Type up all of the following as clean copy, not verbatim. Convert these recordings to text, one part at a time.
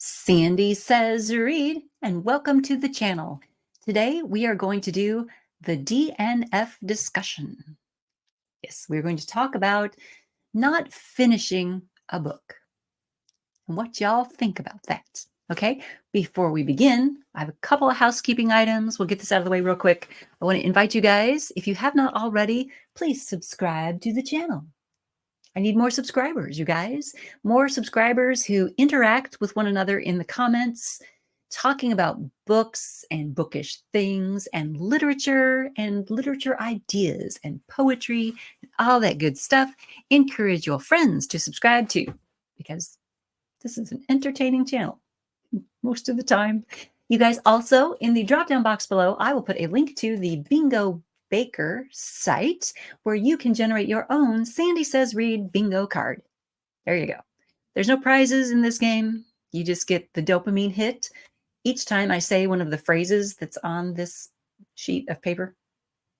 Sandy says read, and welcome to the channel. Today we are going to do the DNF discussion. Yes, we're going to talk about not finishing a book and what y'all think about that. Okay, before we begin, I have a couple of housekeeping items. We'll get this out of the way real quick. I want to invite you guys, if you have not already, please subscribe to the channel. I need more subscribers, you guys. More subscribers who interact with one another in the comments, talking about books and bookish things and literature ideas and poetry and all that good stuff. Encourage your friends to subscribe too, because this is an entertaining channel most of the time. You guys also, in the drop-down box below, I will put a link to the Bingo Baker site where you can generate your own Sandy Says Read bingo card. There you go. There's no prizes in this game. You just get the dopamine hit each time I say one of the phrases that's on this sheet of paper.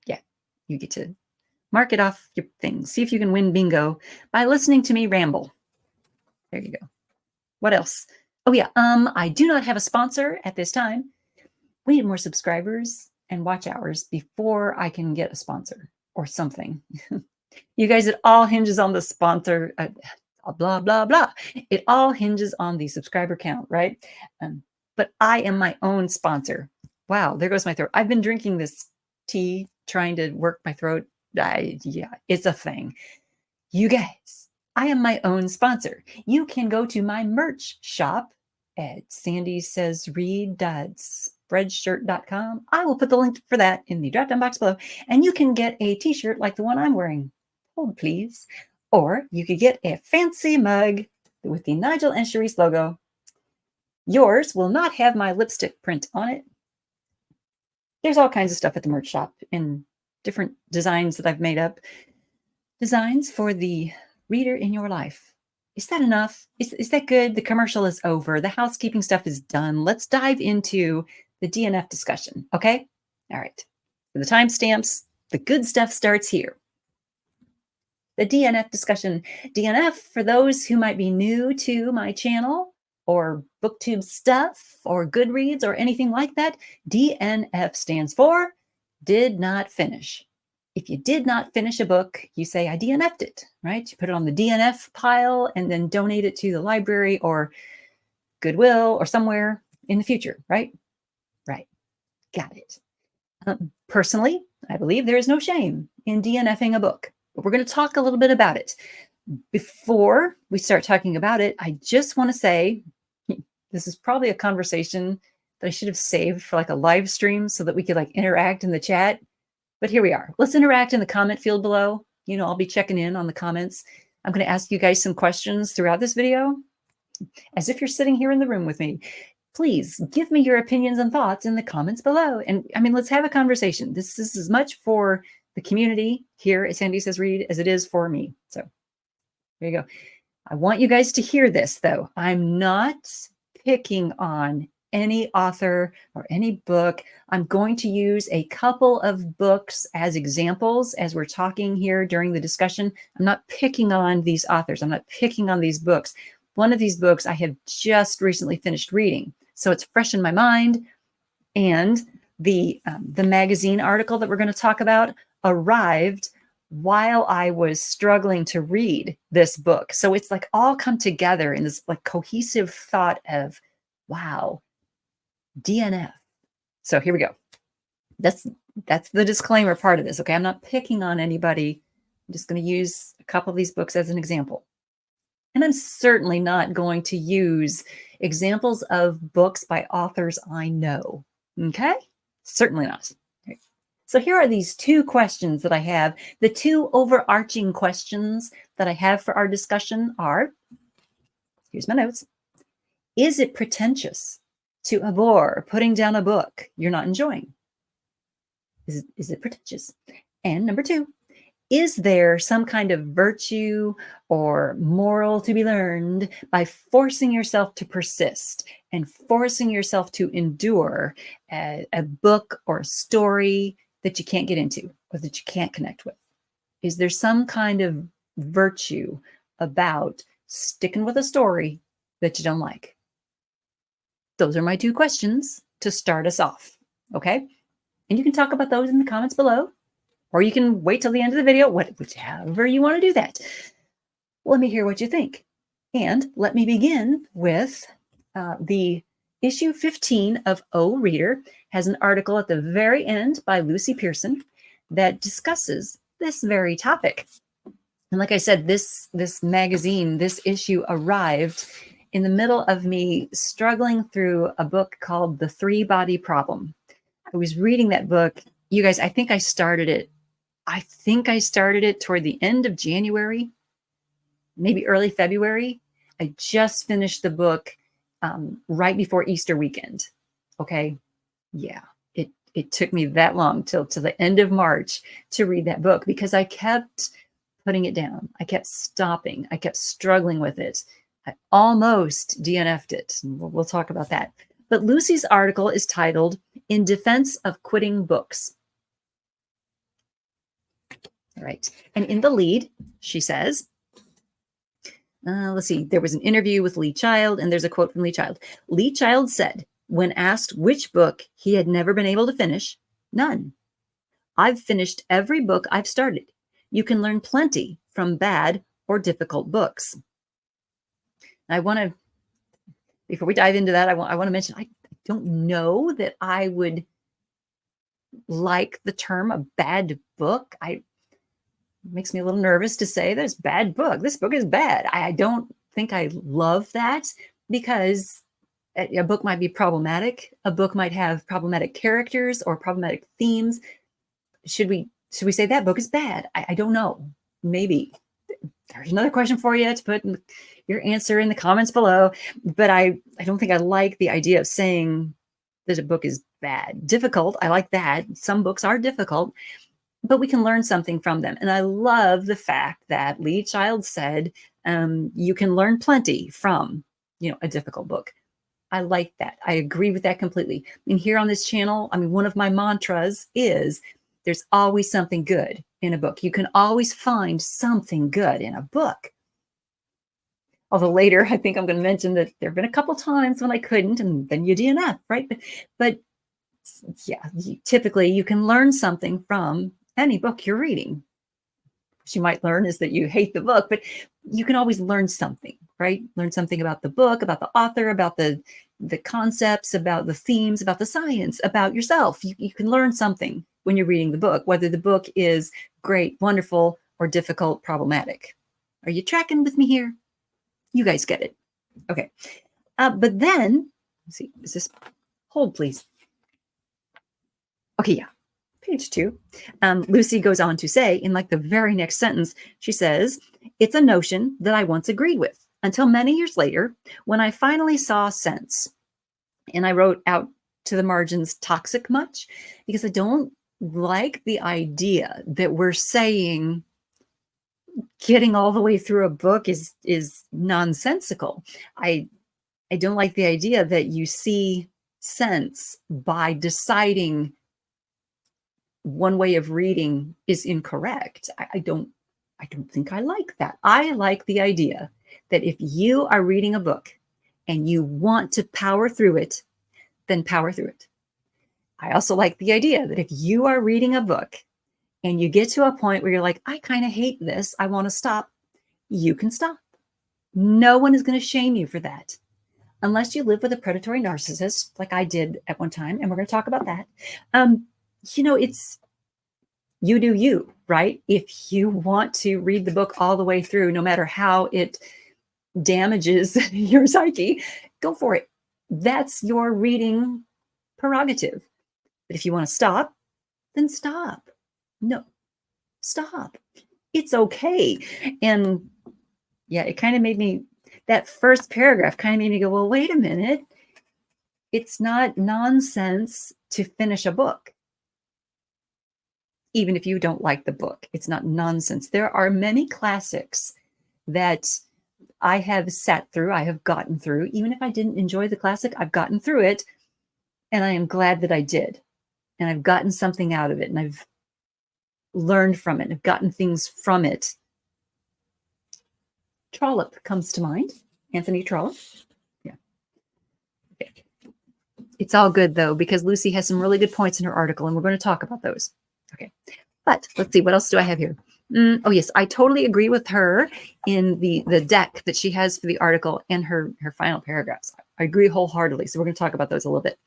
Yeah, you get to mark it off your thing. See if you can win bingo by listening to me ramble. There you go. What else? Oh yeah, I do not have a sponsor at this time. We need more subscribers and watch hours before I can get a sponsor or something. You guys, it all hinges on the sponsor, blah, blah, blah. It all hinges on the subscriber count, right? But I am my own sponsor. Wow, there goes my throat. I've been drinking this tea, trying to work my throat. Yeah, it's a thing. You guys, I am my own sponsor. You can go to my merch shop at SandySaysRead.spreadshirt.com. I will put the link for that in the drop-down box below, and you can get a t-shirt like the one I'm wearing. Hold, please. Or you could get a fancy mug with the Nigel and Charisse logo. Yours will not have my lipstick print on it. There's all kinds of stuff at the merch shop in different designs that I've made up. Designs for the reader in your life. Is that enough? Is that good? The commercial is over. The housekeeping stuff is done. Let's dive into the DNF discussion, okay? All right. For the timestamps, the good stuff starts here. The DNF discussion. DNF, for those who might be new to my channel or BookTube stuff or Goodreads or anything like that, DNF stands for did not finish. If you did not finish a book, you say, I DNF'd it, right? You put it on the DNF pile and then donate it to the library or Goodwill or somewhere in the future, right? Right. Got it. Personally, I believe there is no shame in DNFing a book, but we're going to talk a little bit about it. Before we start talking about it, I just want to say this is probably a conversation that I should have saved for like a live stream so that we could like interact in the chat. But here we are. Let's interact in the comment field below. You know, I'll be checking in on the comments. I'm going to ask you guys some questions throughout this video, as if you're sitting here in the room with me. Please give me your opinions and thoughts in the comments below. And I mean, let's have a conversation. This is as much for the community here at Sandy Says Read as it is for me. So there you go. I want you guys to hear this, though. I'm not picking on any author or any book. I'm going to use a couple of books as examples as we're talking here during the discussion. I'm not picking on these authors. I'm not picking on these books. One of these books I have just recently finished reading, so it's fresh in my mind. And the magazine article that we're going to talk about arrived while I was struggling to read this book. So it's like all come together in this like cohesive thought of, wow, DNF. So here we go. That's the disclaimer part of this. Okay, I'm not picking on anybody. I'm just going to use a couple of these books as an example. And I'm certainly not going to use examples of books by authors I know. Okay? Certainly not. Okay. So here are these two questions that I have. The two overarching questions that I have for our discussion are, here's my notes. Is it pretentious to abhor putting down a book you're not enjoying? Is it pretentious? And number two, is there some kind of virtue or moral to be learned by forcing yourself to persist and forcing yourself to endure a book or a story that you can't get into or that you can't connect with? Is there some kind of virtue about sticking with a story that you don't like? Those are my two questions to start us off. Okay. And you can talk about those in the comments below, or you can wait till the end of the video, whichever you want to do that. Let me hear what you think. And let me begin with the issue 15 of O Reader has an article at the very end by Lucy Pearson that discusses this very topic. And like I said, this magazine, this issue arrived in the middle of me struggling through a book called The Three-Body Problem. I was reading that book. You guys, I think I started it toward the end of January, maybe early February. I just finished the book right before Easter weekend. Okay. Yeah. It took me that long till the end of March to read that book because I kept putting it down. I kept stopping. I kept struggling with it. I almost DNF'd it. We'll talk about that. But Lucy's article is titled In Defense of Quitting Books. All right. And in the lead, she says, let's see, there was an interview with Lee Child, and there's a quote from Lee Child. Lee Child said, when asked which book he had never been able to finish, none. I've finished every book I've started. You can learn plenty from bad or difficult books. I want to, before we dive into that, I want to mention, I don't know that I would like the term a bad book. It makes me a little nervous to say this bad book. This book is bad. I don't think I love that because a book might be problematic. A book might have problematic characters or problematic themes. Should we say that book is bad? I don't know. Maybe. There's another question for you to put your answer in the comments below. But I don't think I like the idea of saying that a book is bad. Difficult, I like that. Some books are difficult, but we can learn something from them. And I love the fact that Lee Child said you can learn plenty from, a difficult book. I like that. I agree with that completely. And here on this channel, one of my mantras is there's always something good in a book. You can always find something good in a book. Although later, I think I'm going to mention that there have been a couple times when I couldn't, and then you DNF, right? But yeah, typically you can learn something from any book you're reading. What you might learn is that you hate the book, but you can always learn something, right? Learn something about the book, about the author, about the concepts, about the themes, about the science, about yourself. You can learn something when you're reading the book, whether the book is great, wonderful, or difficult, problematic. Are you tracking with me here? You guys get it. Okay. But then, let's see, is this, hold please. Okay, yeah. Page 2. Lucy goes on to say, in like the very next sentence, she says, it's a notion that I once agreed with until many years later when I finally saw sense. And I wrote out to the margins, toxic much? Because I don't like the idea that we're saying getting all the way through a book is nonsensical. I don't like the idea that you see sense by deciding one way of reading is incorrect. I don't think I like that. I like the idea that if you are reading a book and you want to power through it, then power through it. I also like the idea that if you are reading a book and you get to a point where you're like, I kind of hate this, I want to stop, you can stop. No one is going to shame you for that. Unless you live with a predatory narcissist, like I did at one time, and we're going to talk about that. It's you do you, right? If you want to read the book all the way through, no matter how it damages your psyche, go for it. That's your reading prerogative. But if you want to stop, then stop. No, stop. It's okay. And yeah, it kind of made me, that first paragraph kind of made me go, well, wait a minute. It's not nonsense to finish a book. Even if you don't like the book, it's not nonsense. There are many classics that I have sat through, I have gotten through. Even if I didn't enjoy the classic, I've gotten through it. And I am glad that I did. And I've gotten something out of it. And I've learned from it. I've gotten things from it. Trollope comes to mind. Anthony Trollope. Yeah. Okay. It's all good though, because Lucy has some really good points in her article, and we're going to talk about those. Okay, but let's see, what else do I have here? Oh yes, I totally agree with her in the deck that she has for the article and her final paragraphs. I agree wholeheartedly. So we're going to talk about those a little bit.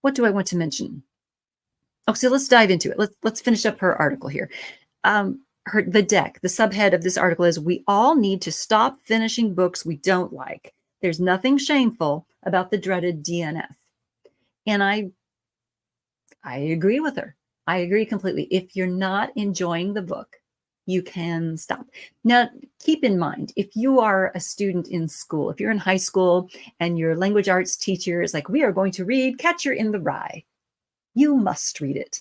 What do I want to mention? Oh, so let's dive into it. Let's finish up her article here. The deck, the subhead of this article is, we all need to stop finishing books we don't like. There's nothing shameful about the dreaded DNF. And I agree with her. I agree completely. If you're not enjoying the book, you can stop. Now, keep in mind, if you are a student in school, if you're in high school and your language arts teacher is like, we are going to read Catcher in the Rye, you must read it.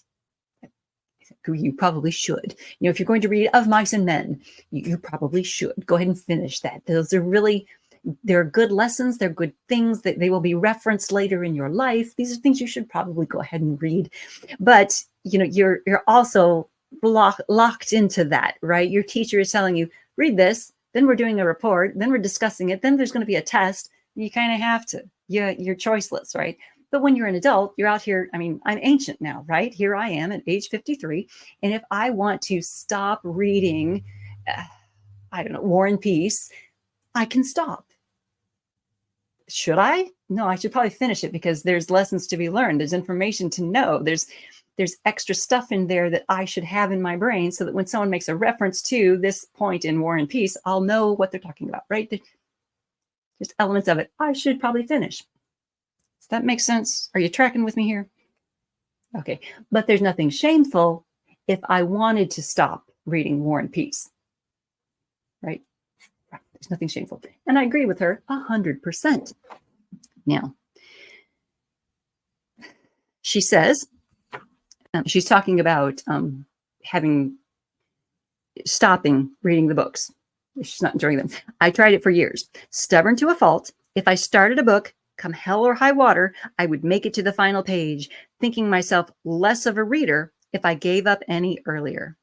You probably should. You know, if you're going to read Of Mice and Men, you probably should. Go ahead and finish that. Those are really, they're good lessons. They're good things that they will be referenced later in your life. These are things you should probably go ahead and read. But, you know, you're also locked into that, right? Your teacher is telling you, read this, then we're doing a report, then we're discussing it, then there's going to be a test. You kind of have to. You're choiceless, right? But when you're an adult, you're out here. I mean, I'm ancient now, right? Here I am at age 53. And if I want to stop reading, I don't know, War and Peace, I can stop. Should I? No, I should probably finish it, because there's lessons to be learned. There's information to know. There's extra stuff in there that I should have in my brain, so that when someone makes a reference to this point in War and Peace, I'll know what they're talking about, right? There's elements of it I should probably finish. Does that make sense? Are you tracking with me here? Okay, but there's nothing shameful if I wanted to stop reading War and Peace, right? There's nothing shameful. And I agree with her 100%. Now, she says, she's talking about stopping reading the books. She's not enjoying them. I tried it for years. Stubborn to a fault. If I started a book, come hell or high water, I would make it to the final page, thinking myself less of a reader if I gave up any earlier.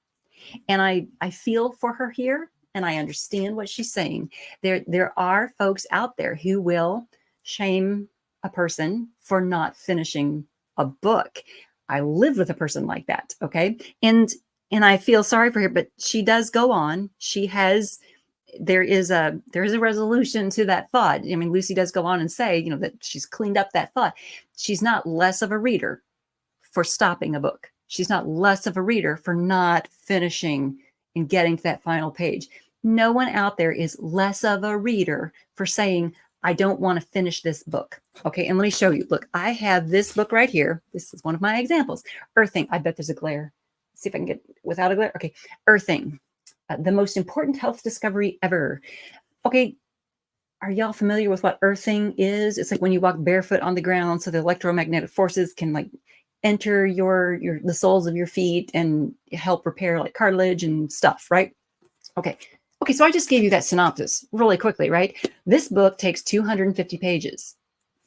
And I feel for her here, and I understand what she's saying. There are folks out there who will shame a person for not finishing a book. I live with a person like that, okay? And I feel sorry for her, but she does go on. There is a resolution to that thought. I mean, Lucy does go on and say, you know, that she's cleaned up that thought. She's not less of a reader for stopping a book. She's not less of a reader for not finishing and getting to that final page. No one out there is less of a reader for saying, I don't want to finish this book. Okay, and let me show you. Look, I have this book right here. This is one of my examples. Earthing. I bet there's a glare. Let's see if I can get without a glare. Okay, Earthing. The most important health discovery ever. Okay, are y'all familiar with what earthing is? It's like when you walk barefoot on the ground, so the electromagnetic forces can like enter the soles of your feet and help repair like cartilage and stuff, right? Okay, so I just gave you that synopsis really quickly, right? This book takes 250 pages.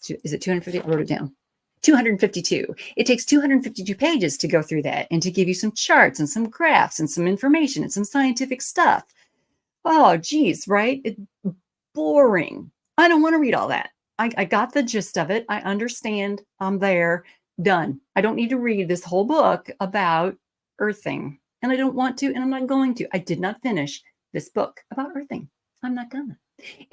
Is it 250? I wrote it down. 252. It takes 252 pages to go through that and to give you some charts and some graphs and some information and some scientific stuff. Oh, geez, right? Boring. I don't want to read all that. I got the gist of it. I understand. I'm there. Done. I don't need to read this whole book about earthing. And I don't want to, and I'm not going to. I did not finish this book about earthing. I'm not gonna.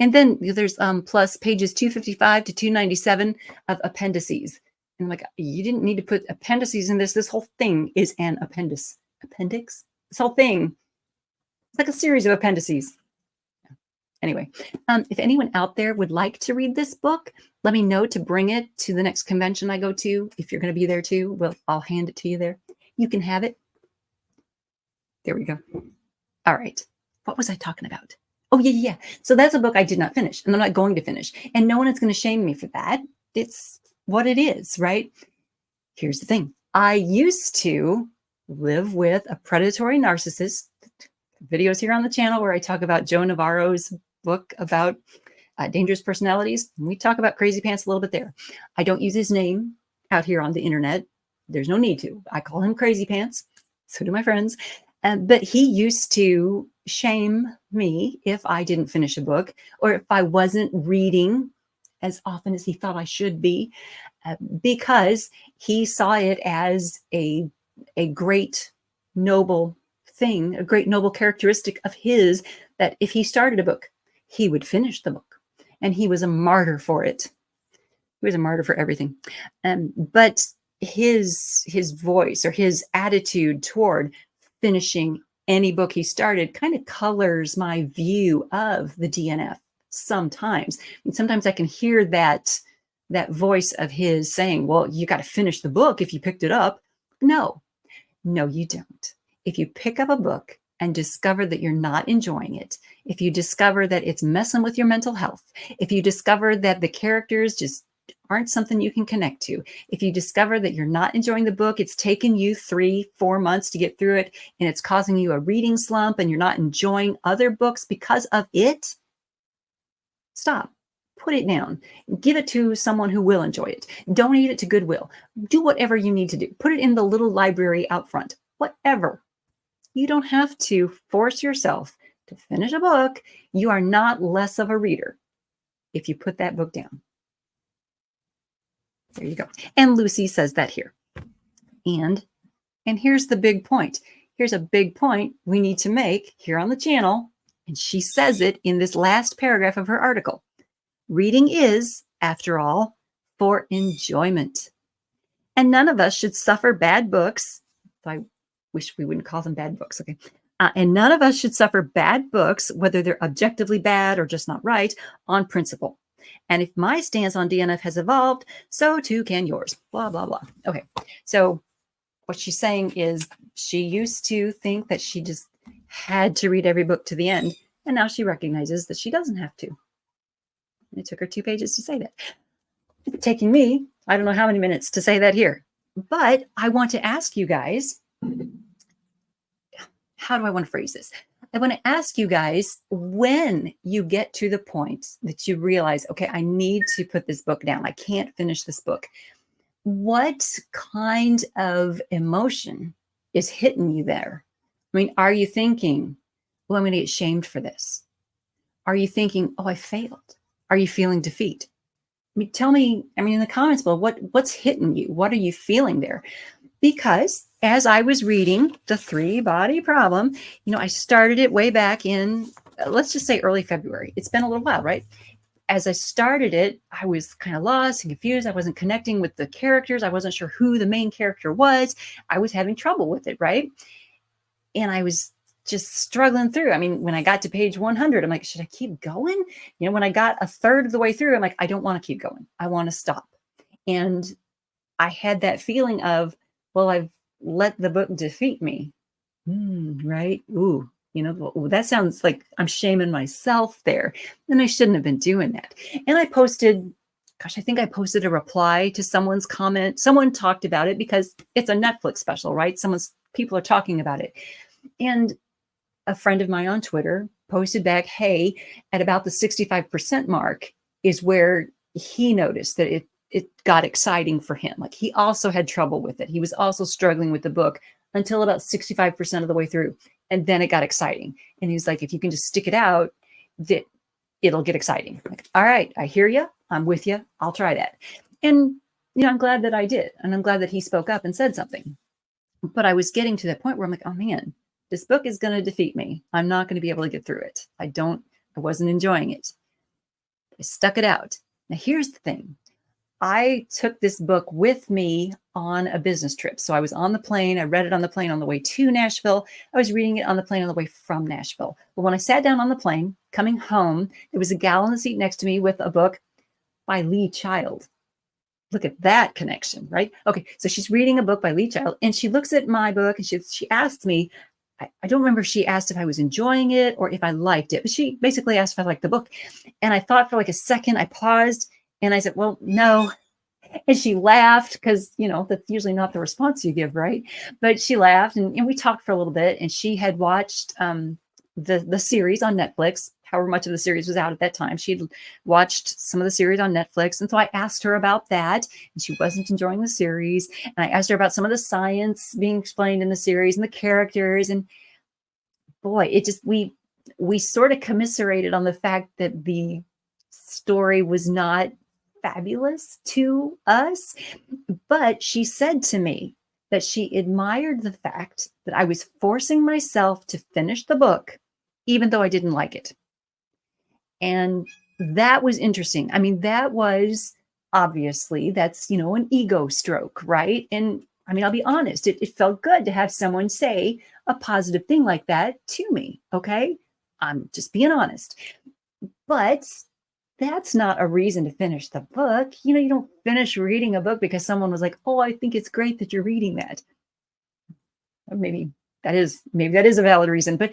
And then there's plus pages 255 to 297 of appendices. And I'm like, you didn't need to put appendices in this. This whole thing is an appendix. Appendix? This whole thing. It's like a series of appendices. Anyway, if anyone out there would like to read this book, let me know to bring it to the next convention I go to. If you're going to be there too, well, I'll hand it to you there. You can have it. There we go. All right. What was I talking about? Oh, yeah. So that's a book I did not finish, and I'm not going to finish. And no one is going to shame me for that. It's what it is, right? Here's the thing. I used to live with a predatory narcissist. Videos here on the channel where I talk about Joe Navarro's book about dangerous personalities. We talk about Crazy Pants a little bit there. I don't use his name out here on the internet. There's no need to. I call him Crazy Pants. So do my friends. But he used to shame me if I didn't finish a book or if I wasn't reading as often as he thought I should be, because he saw it as a great noble thing, a great noble characteristic of his, that if he started a book, he would finish the book. And he was a martyr for it. He was a martyr for everything. But his voice or his attitude toward finishing any book he started kind of colors my view of the DNF sometimes. And sometimes I can hear that voice of his saying, well, you got to finish the book if you picked it up. No, you don't. If you pick up a book and discover that you're not enjoying it, if you discover that it's messing with your mental health, if you discover that the characters just aren't something you can connect to, if you discover that you're not enjoying the book, it's taken you 3-4 months to get through it, and it's causing you a reading slump, and you're not enjoying other books because of it, stop. Put it down. Give it to someone who will enjoy it. Donate it to Goodwill. Do whatever you need to do. Put it in the little library out front. Whatever. You don't have to force yourself to finish a book. You are not less of a reader if you put that book down. There you go. And Lucy says that here. And here's the big point. Here's a big point we need to make here on the channel. And she says it in this last paragraph of her article. Reading is, after all, for enjoyment. And none of us should suffer bad books. I wish we wouldn't call them bad books. Okay. And none of us should suffer bad books, whether they're objectively bad or just not right, on principle. And if my stance on DNF has evolved, so too can yours. Blah, blah, blah. Okay. So what she's saying is she used to think that she just had to read every book to the end. And now she recognizes that she doesn't have to. It took her 2 pages to say that. It's taking me, I don't know how many minutes to say that here. But I want to ask you guys, how do I want to phrase this? I want to ask you guys, when you get to the point that you realize, okay, I need to put this book down. I can't finish this book. What kind of emotion is hitting you there? I mean, are you thinking, well, I'm going to get shamed for this? Are you thinking, oh, I failed? Are you feeling defeat? I mean, tell me, in the comments below, what's hitting you? What are you feeling there? Because as I was reading The 3-Body Problem, I started it way back in, let's just say early February. It's been a little while, right? As I started it, I was kind of lost and confused. I wasn't connecting with the characters. I wasn't sure who the main character was. I was having trouble with it, right? And I was just struggling through. When I got to page 100, I'm like, should I keep going? When I got a third of the way through, I'm like, I don't want to keep going. I want to stop. And I had that feeling of, well, I've let the book defeat me. Right? Ooh, that sounds like I'm shaming myself there. And I shouldn't have been doing that. And I posted, I think I posted a reply to someone's comment. Someone talked about it because it's a Netflix special, right? People are talking about it. And a friend of mine on Twitter posted back, hey, at about the 65% mark is where he noticed that it got exciting for him. Like he also had trouble with it. He was also struggling with the book until about 65% of the way through. And then it got exciting. And he's like, if you can just stick it out, that it'll get exciting. Like, all right, I hear you. I'm with you. I'll try that. And, I'm glad that I did. And I'm glad that he spoke up and said something. But I was getting to that point where I'm like, oh man, this book is going to defeat me. I'm not going to be able to get through it. I wasn't enjoying it. I stuck it out. Now here's the thing. I took this book with me on a business trip. So I was on the plane. I read it on the plane on the way to Nashville. I was reading it on the plane on the way from Nashville. But when I sat down on the plane coming home, there was a gal in the seat next to me with a book by Lee Child. Look at that connection, right? Okay, so she's reading a book by Lee Child, and she looks at my book, and she asked me, I don't remember if she asked if I was enjoying it or if I liked it, but she basically asked if I liked the book. And I thought for like a second, I paused, and I said, well, no. And she laughed because, that's usually not the response you give, right? But she laughed, and we talked for a little bit, and she had watched the series on Netflix, however much of the series was out at that time. She'd watched some of the series on Netflix. And so I asked her about that, and she wasn't enjoying the series. And I asked her about some of the science being explained in the series and the characters. And boy, it just, we sort of commiserated on the fact that the story was not fabulous to us. But she said to me that she admired the fact that I was forcing myself to finish the book, even though I didn't like it. And that was interesting. I mean, that was obviously, that's, an ego stroke, right? And I mean, I'll be honest, it felt good to have someone say a positive thing like that to me. Okay. I'm just being honest. But that's not a reason to finish the book. You don't finish reading a book because someone was like, "Oh, I think it's great that you're reading that." Or maybe that is a valid reason, but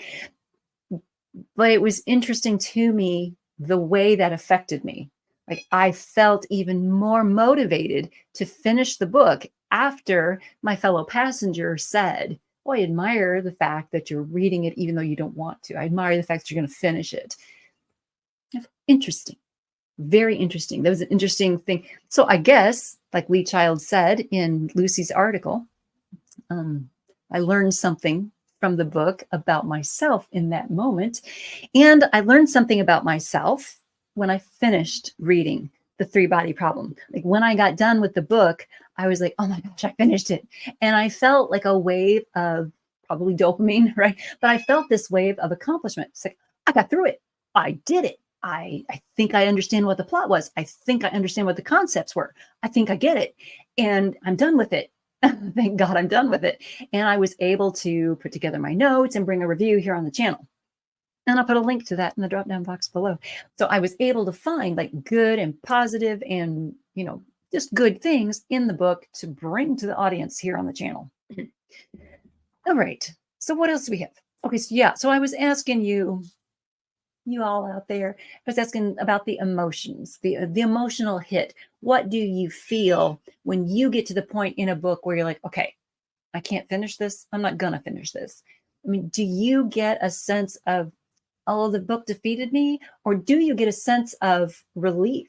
it was interesting to me the way that affected me. Like, I felt even more motivated to finish the book after my fellow passenger said, "Oh, I admire the fact that you're reading it even though you don't want to. I admire the fact that you're going to finish it." Interesting. Very interesting. That was an interesting thing. So I guess, like Lee Child said in Lucy's article, I learned something from the book about myself in that moment. And I learned something about myself when I finished reading The Three-Body Problem. Like, when I got done with the book, I was like, "Oh my gosh, I finished it." And I felt like a wave of probably dopamine, right? But I felt this wave of accomplishment. It's like, I got through it. I did it. I think I understand what the plot was. I think I understand what the concepts were. I think I get it. And I'm done with it. Thank God I'm done with it. And I was able to put together my notes and bring a review here on the channel. And I'll put a link to that in the drop down box below. So I was able to find like good and positive and, just good things in the book to bring to the audience here on the channel. All right. So what else do we have? Okay. So yeah. So I was asking you all out there, I was asking about the emotions, the emotional hit. What do you feel when you get to the point in a book where you're like, "Okay, I can't finish this. I'm not gonna finish this." I mean, do you get a sense of, "Oh, the book defeated me," or do you get a sense of relief?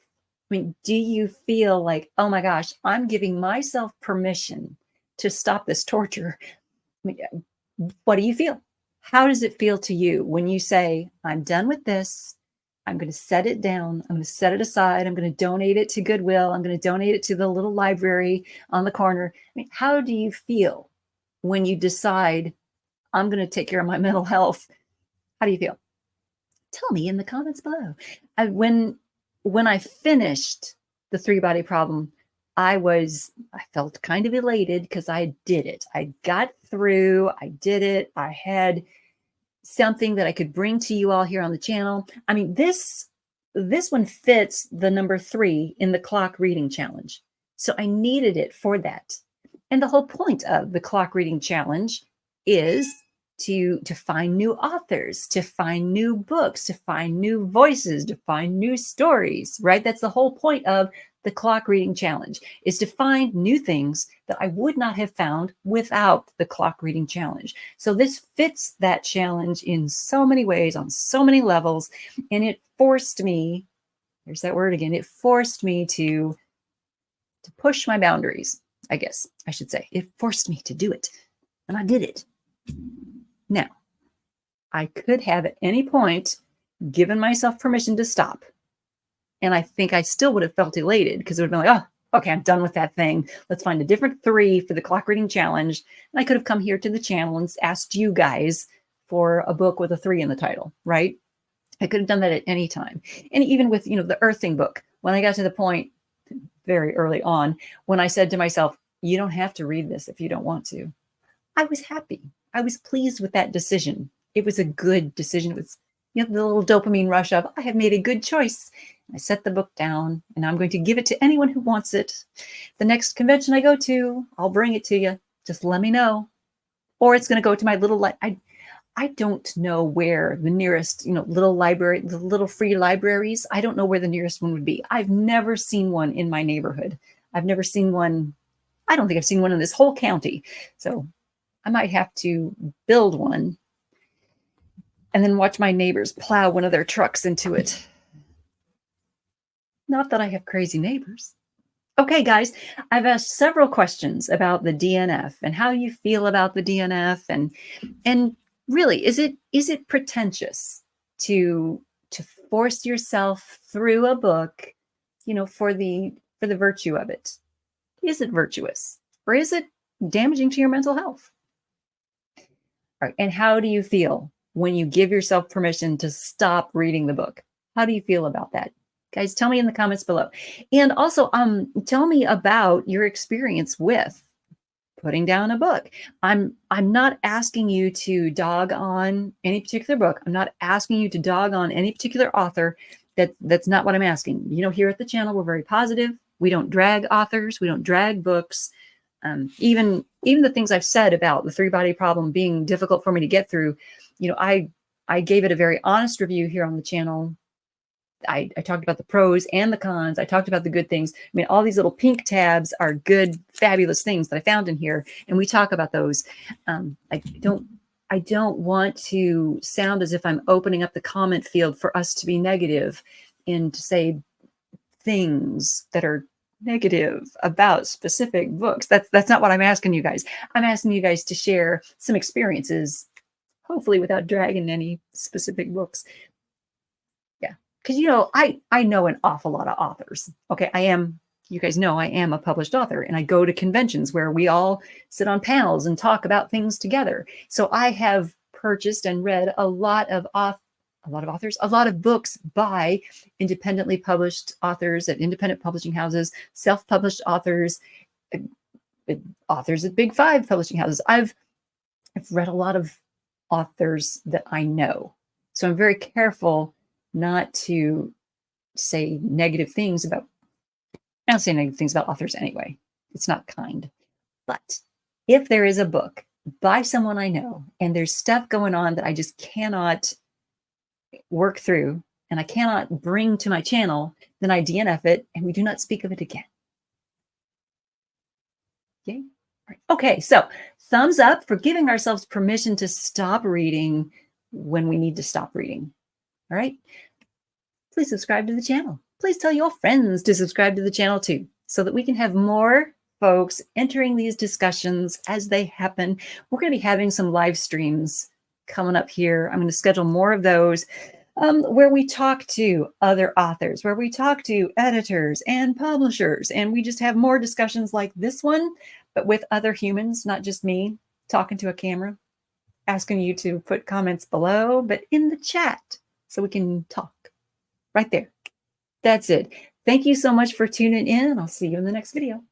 I mean, do you feel like, "Oh my gosh, I'm giving myself permission to stop this torture"? I mean, what do you feel? How does it feel to you when you say, "I'm done with this. I'm going to set it down. I'm going to set it aside. I'm going to donate it to Goodwill. I'm going to donate it to the little library on the corner"? I mean, how do you feel when you decide, "I'm going to take care of my mental health"? How do you feel? Tell me in the comments below. When I finished The Three-Body Problem, I felt kind of elated because I did it. I got through, I did it. I had something that I could bring to you all here on the channel. I mean, this one fits the number 3 in the clock reading challenge. So I needed it for that. And the whole point of the clock reading challenge is to find new authors, to find new books, to find new voices, to find new stories, right? That's the whole point of the clock reading challenge, is to find new things that I would not have found without the clock reading challenge. So this fits that challenge in so many ways, on so many levels. And it forced me, there's that word again, it forced me to push my boundaries, I guess I should say. It forced me to do it. And I did it. Now, I could have at any point given myself permission to stop. And I think I still would have felt elated because it would have been like, "Oh, okay, I'm done with that thing. Let's find a different 3 for the clock reading challenge." And I could have come here to the channel and asked you guys for a book with a 3 in the title, right? I could have done that at any time. And even with, the earthing book, when I got to the point very early on, when I said to myself, "You don't have to read this if you don't want to," I was happy. I was pleased with that decision. It was a good decision. It was, the little dopamine rush of, "I have made a good choice." I set the book down and I'm going to give it to anyone who wants it. The next convention I go to, I'll bring it to you. Just let me know. Or it's going to go to my little, I don't know where the nearest, little library, the little free libraries, I don't know where the nearest one would be. I've never seen one in my neighborhood. I've never seen one. I don't think I've seen one in this whole county. So I might have to build one and then watch my neighbors plow one of their trucks into it. Not that I have crazy neighbors. Okay, guys, I've asked several questions about the DNF and how you feel about the DNF, and really, is it pretentious to force yourself through a book, for the virtue of it. Is it virtuous, or is it damaging to your mental health? All right. And how do you feel when you give yourself permission to stop reading the book? How do you feel about that? Guys, tell me in the comments below. And also, tell me about your experience with putting down a book. I'm not asking you to dog on any particular book. I'm not asking you to dog on any particular author. That's not what I'm asking. Here at the channel, we're very positive. We don't drag authors. We don't drag books. Even the things I've said about the three-body problem being difficult for me to get through, I gave it a very honest review here on the channel. I talked about the pros and the cons. I talked about the good things. I mean, all these little pink tabs are good, fabulous things that I found in here, and we talk about those. I don't want to sound as if I'm opening up the comment field for us to be negative and to say things that are negative about specific books. That's not what I'm asking you guys. I'm asking you guys to share some experiences, hopefully without dragging any specific books. Yeah, because I know an awful lot of authors. Okay, you guys know I am a published author, and I go to conventions where we all sit on panels and talk about things together. So I have purchased and read a lot of authors, a lot of books by independently published authors at independent publishing houses, self-published authors, authors at Big Five publishing houses. I've read a lot of authors that I know. So I'm very careful not to say negative things about, I don't say negative things about authors anyway. It's not kind. But if there is a book by someone I know and there's stuff going on that I just cannot work through and I cannot bring to my channel, then I DNF it and we do not speak of it again. Okay. All right. Okay. So thumbs up for giving ourselves permission to stop reading when we need to stop reading. All right. Please subscribe to the channel. Please tell your friends to subscribe to the channel too, so that we can have more folks entering these discussions as they happen. We're going to be having some live streams coming up here. I'm going to schedule more of those where we talk to other authors, where we talk to editors and publishers, and we just have more discussions like this one, but with other humans, not just me talking to a camera, asking you to put comments below, but in the chat so we can talk right there. That's it. Thank you so much for tuning in, and I'll see you in the next video.